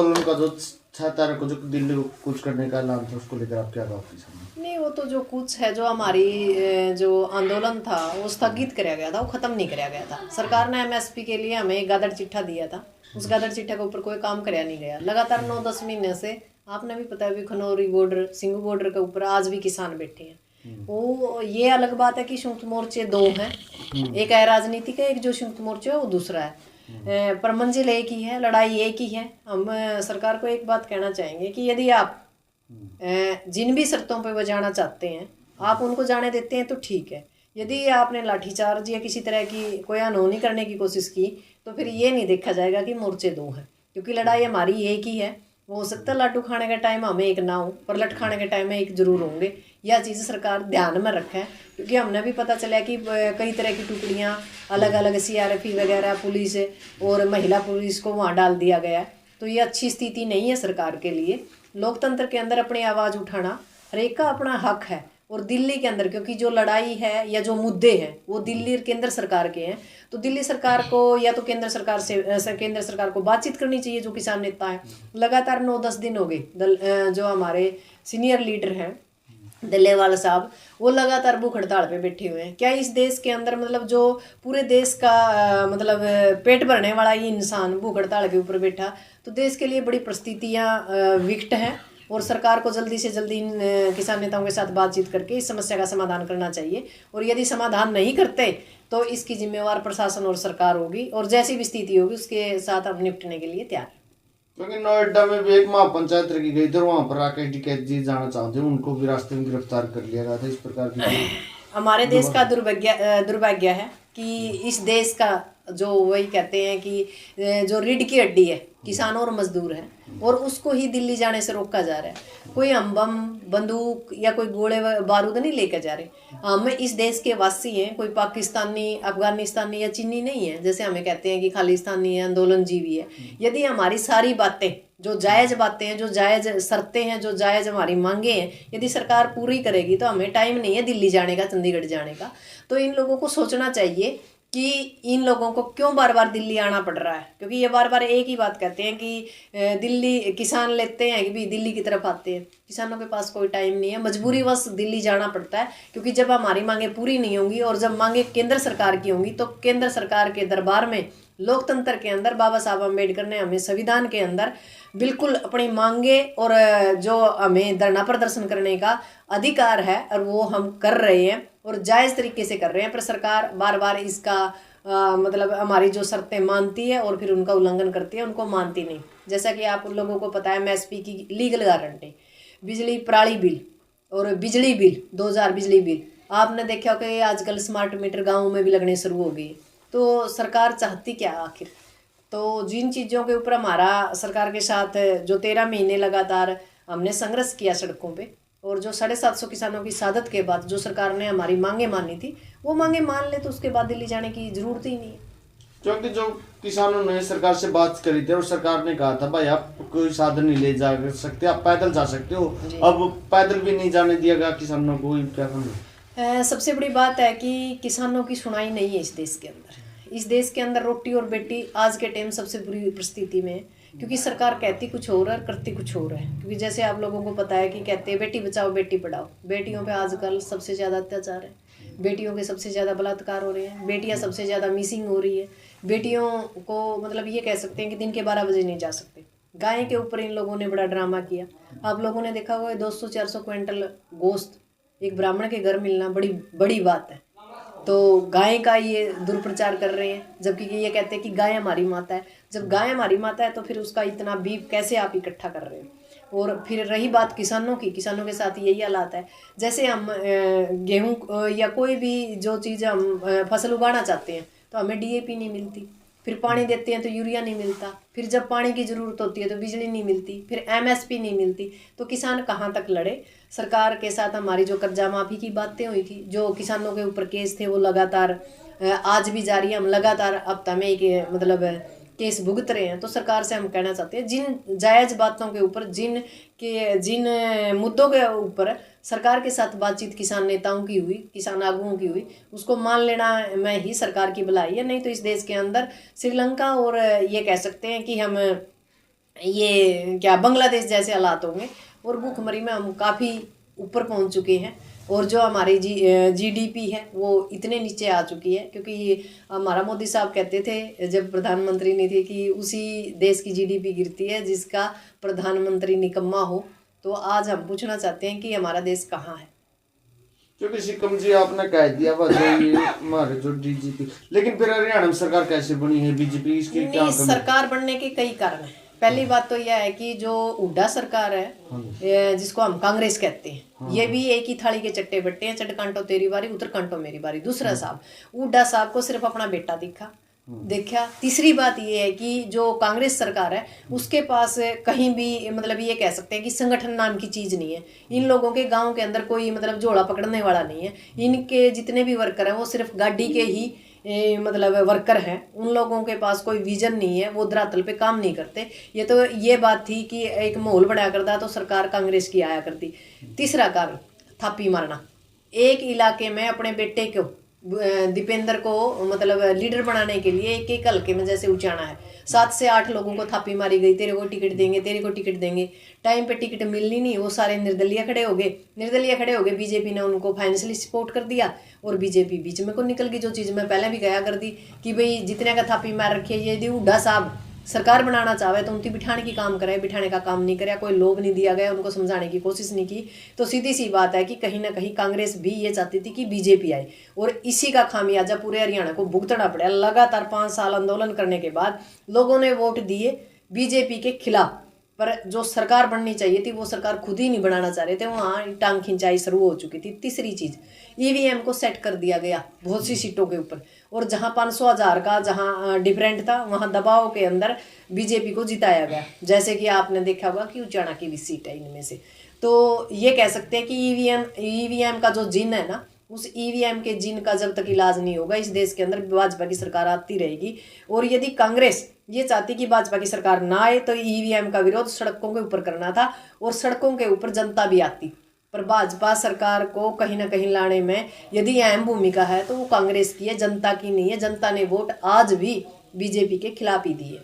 आंदोलन का जो 6 तारीख को जो दिल्ली को कूच करने का ऐलान था, उसको लेकर आप क्या कहोगे किसान? नहीं, वो तो जो कुछ है, जो हमारी जो आंदोलन था वो स्थगित कराया गया था, वो खत्म नहीं कराया गया था। सरकार ने एमएसपी के लिए हमें एक गादड़ चिट्ठा दिया था, उस गादड़ चिट्ठा के ऊपर कोई काम कराया नहीं गया। लगातार 9-10 महीने से आपने भी पता है भी खनौरी बॉर्डर, सिंघू बॉर्डर के ऊपर आज भी किसान बैठे हैं। वो ये अलग बात है कि संयुक्त मोर्चे दो हैं, एक है राजनीतिक है, एक जो संयुक्त मोर्चा है वो दूसरा है। पर मंजिल एक ही है, लड़ाई एक ही है। हम सरकार को एक बात कहना चाहेंगे कि यदि आप जिन भी शर्तों पर वो जाना चाहते हैं आप उनको जाने देते हैं तो ठीक है। यदि आपने लाठीचार्ज या किसी तरह की कोई अनहोनी करने की कोशिश की तो फिर ये नहीं देखा जाएगा कि मोर्चे दो हैं, क्योंकि लड़ाई हमारी एक ही है। हो सकता है लाडू खाने के टाइम हमें एक ना हो, पर लठ खाने के टाइम में एक जरूर होंगे। यह चीज़ सरकार ध्यान में रखे, क्योंकि हमने भी पता चला कि कई तरह की टुकड़ियाँ अलग अलग सीआरपी वगैरह पुलिस और महिला पुलिस को वहाँ डाल दिया गया है। तो ये अच्छी स्थिति नहीं है सरकार के लिए। लोकतंत्र के अंदर अपनी आवाज़ उठाना हर एक का अपना हक है। और दिल्ली के अंदर क्योंकि जो लड़ाई है या जो मुद्दे हैं वो दिल्ली केंद्र सरकार के हैं, तो दिल्ली सरकार को या तो केंद्र सरकार से केंद्र सरकार को बातचीत करनी चाहिए। जो किसान नेता है, लगातार 9-10 दिन हो गए जो हमारे सीनियर लीडर हैं डल्लेवाल साहब, वो लगातार भूख हड़ताल पे बैठे हुए हैं। क्या इस देश के अंदर मतलब जो पूरे देश का मतलब पेट भरने वाला ये इंसान भूख हड़ताल के ऊपर बैठा, तो देश के लिए बड़ी परिस्थितियाँ विकट हैं। और सरकार को जल्दी से जल्दी इन किसान नेताओं के साथ बातचीत करके इस समस्या का समाधान करना चाहिए। और यदि समाधान नहीं करते तो इसकी जिम्मेवार प्रशासन और सरकार होगी, और जैसी भी स्थिति होगी उसके साथ हम निपटने के लिए तैयार हैं। क्योंकि नोएडा में भी एक महापंचायत रखी गई थी, वहां पर राकेश टिकैत जी जाना चाहते हैं, उनको भी रास्ते में गिरफ्तार कर लिया गया था। इस प्रकार की हमारे देश का दुर्भाग्य है कि इस देश का जो वही कहते हैं कि जो रीढ़ की हड्डी है किसान और मजदूर है, और उसको ही दिल्ली जाने से रोका जा रहा है। कोई हम बम बंदूक या कोई गोले बारूद नहीं लेकर जा रहे। हम इस देश के वासी हैं, कोई पाकिस्तानी अफगानिस्तानी या चीनी नहीं है जैसे हमें कहते हैं कि खालिस्तानी है, आंदोलन जीवी है। यदि हमारी सारी बातें जो जायज़ बातें हैं, जो जायज़ शर्तें हैं, जो जायज़ हमारी मांगे हैं, यदि सरकार पूरी करेगी तो हमें टाइम नहीं है दिल्ली जाने का, चंडीगढ़ जाने का। तो इन लोगों को सोचना चाहिए कि इन लोगों को क्यों बार बार दिल्ली आना पड़ रहा है, क्योंकि ये बार बार एक ही बात कहते हैं कि दिल्ली किसान लेते हैं कि भी दिल्ली की तरफ आते हैं। किसानों के पास कोई टाइम नहीं है, मजबूरी बस दिल्ली जाना पड़ता है। क्योंकि जब हमारी मांगे पूरी नहीं होंगी और जब मांगे केंद्र सरकार की होंगी तो केंद्र सरकार के दरबार में लोकतंत्र के अंदर बाबा साहब अम्बेडकर ने हमें संविधान के अंदर बिल्कुल अपनी मांगे और जो हमें धरना प्रदर्शन करने का अधिकार है और वो हम कर रहे हैं और जायज़ तरीके से कर रहे हैं। पर सरकार बार बार इसका मतलब हमारी जो शर्तें मानती है और फिर उनका उल्लंघन करती है, उनको मानती नहीं। जैसा कि आप लोगों को पता है एमएसपी की लीगल गारंटी, बिजली प्रणाली बिल और बिजली बिल 2000 बिजली बिल आपने देखा हो कि आजकल स्मार्ट मीटर गाँव में भी लगने शुरू हो गई। तो सरकार चाहती क्या आखिर? तो जिन चीज़ों के ऊपर हमारा सरकार के साथ जो 13 महीने लगातार हमने संघर्ष किया सड़कों पे, और जो 750 किसानों की शहादत के बाद जो सरकार ने हमारी मांगे मानी थी, वो मांगे मान ले तो उसके बाद दिल्ली जाने की जरूरत ही नहीं है। क्योंकि जो किसानों ने सरकार से बात करी थी और सरकार ने कहा था भाई आप कोई साधन नहीं ले जा सकते, आप पैदल जा सकते हो। अब पैदल भी नहीं जाने दिया गया किसानों को, क्या कहूँ। सबसे बड़ी बात है कि किसानों की सुनाई नहीं है इस देश के अंदर। इस देश के अंदर रोटी और बेटी आज के टाइम सबसे बुरी परिस्थिति में है, क्योंकि सरकार कहती कुछ और है करती कुछ और है। क्योंकि जैसे आप लोगों को पता है कि कहते हैं बेटी बचाओ बेटी पढ़ाओ, बेटियों पे आजकल सबसे ज़्यादा अत्याचार है, बेटियों के सबसे ज़्यादा बलात्कार हो रहे हैं, बेटियां सबसे ज़्यादा मिसिंग हो रही है। बेटियों को मतलब ये कह सकते हैं कि दिन के 12 बजे नहीं जा सकते। गाय के ऊपर इन लोगों ने बड़ा ड्रामा किया। आप लोगों ने देखा हुआ 200-400 क्विंटल गोश्त एक ब्राह्मण के घर मिलना बड़ी बड़ी बात है। तो गाय का ये दुष्प्रचार कर रहे हैं, जबकि ये कहते हैं कि गाय हमारी माता है। जब गाय हमारी माता है तो फिर उसका इतना बीफ कैसे आप इकट्ठा कर रहे हैं? और फिर रही बात किसानों की, किसानों के साथ यही हालात है। जैसे हम गेहूँ या कोई भी जो चीज़ हम फसल उगाना चाहते हैं तो हमें डीएपी नहीं मिलती, फिर पानी देते हैं तो यूरिया नहीं मिलता, फिर जब पानी की ज़रूरत होती है तो बिजली नहीं मिलती, फिर एमएसपी नहीं मिलती। तो किसान कहाँ तक लड़े? सरकार के साथ हमारी जो कर्जा माफ़ी की बातें हुई थी, जो किसानों के ऊपर केस थे, वो लगातार आज भी जारी है। हम लगातार हफ्ता में एक मतलब केस भुगत रहे हैं। तो सरकार से हम कहना चाहते हैं जिन जायज़ बातों के ऊपर, जिन मुद्दों के ऊपर सरकार के साथ बातचीत किसान नेताओं की हुई, किसान आगुओं की हुई, उसको मान लेना में ही सरकार की भलाई है। नहीं तो इस देश के अंदर श्रीलंका और ये कह सकते हैं कि हम ये क्या बांग्लादेश जैसे हालात होंगे, और भूखमरी में हम काफ़ी ऊपर पहुंच चुके हैं, और जो हमारी जीडीपी है वो इतने नीचे आ चुकी है, क्योंकि हमारा मोदी साहब कहते थे जब प्रधानमंत्री नहीं थे कि उसी देश की जीडीपी गिरती है जिसका प्रधानमंत्री निकम्मा हो। तो आज हम पूछना चाहते हैं कि हमारा देश कहाँ है। क्योंकि सिक्किम जी आपने कह दिया हमारे जो डीजीपी, लेकिन फिर हरियाणा में सरकार कैसे बनी है बीजेपी, इसकी क्या नहीं, सरकार बनने के कई कारण हैं। पहली बात तो यह है कि जो हुड्डा सरकार है, जिसको हम कांग्रेस कहते हैं, ये भी एक ही थाली के चट्टे बट्टे हैं, चट कांटो तेरी बारी, उतर कांटो मेरी बारी। दूसरा साहब, हुड्डा साहब को सिर्फ अपना बेटा देखा। तीसरी बात ये है कि जो कांग्रेस सरकार है उसके पास कहीं भी मतलब ये कह सकते हैं कि संगठन नाम की चीज नहीं है। इन लोगों के गांव के अंदर कोई मतलब झोला पकड़ने वाला नहीं है। इनके जितने भी वर्कर हैं वो सिर्फ गाड़ी के ही मतलब वर्कर हैं। उन लोगों के पास कोई विजन नहीं है, वो धरातल पे काम नहीं करते। ये बात थी कि एक माहौल बनाया करता तो सरकार कांग्रेस की आया करती। तीसरा कारण, थापी मारना। एक इलाके में अपने बेटे को, दीपेंद्र को मतलब लीडर बनाने के लिए एक एक हल्के में जैसे उचाना है, 7 से 8 लोगों को थापी मारी गई, तेरे को टिकट देंगे, तेरे को टिकट देंगे। टाइम पे टिकट मिलनी नहीं, वो सारे निर्दलीय खड़े हो गए। बीजेपी ने उनको फाइनेंशियली सपोर्ट कर दिया और बीजेपी बीच में को निकल गई। जो चीज़ मैं पहले भी कहा कर दी कि भाई जितने का थापी मार रखी है, यदि हुड्डा साहब सरकार बनाना चाहे तो उनकी बिठाने की काम करे, बिठाने का काम नहीं करे, कोई लोभ नहीं दिया गया, उनको समझाने की कोशिश नहीं की। तो सीधी सी बात है कि कहीं ना कहीं कांग्रेस भी ये चाहती थी कि बीजेपी आए, और इसी का खामियाजा पूरे हरियाणा को भुगतना पड़ा। लगातार 5 साल आंदोलन करने के बाद लोगों ने वोट दिए बीजेपी के खिलाफ, पर जो सरकार बननी चाहिए थी वो सरकार खुद ही नहीं बनाना चाह रहे थे, वहाँ टांग खिंचाई शुरू हो चुकी थी। तीसरी चीज, ईवीएम को सेट कर दिया गया बहुत सी सीटों के ऊपर, और जहां 500,000 का जहां डिफरेंट था वहां दबाव के अंदर बीजेपी को जिताया गया। जैसे कि आपने देखा होगा कि उचाना की भी सीट है इनमें से। तो ये कह सकते हैं कि ईवीएम का जो जिन है ना, उस ईवीएम के जिन का जब तक इलाज नहीं होगा इस देश के अंदर भाजपा की सरकार आती रहेगी। और यदि कांग्रेस ये चाहती कि भाजपा की सरकार ना आए तो ईवीएम का विरोध सड़कों के ऊपर करना था, और सड़कों के ऊपर जनता भी आती। पर भाजपा सरकार को कहीं ना कहीं लाने में यदि अहम भूमिका है तो वो कांग्रेस की है, जनता की नहीं है। जनता ने वोट आज भी बीजेपी के खिलाफ ही दी है।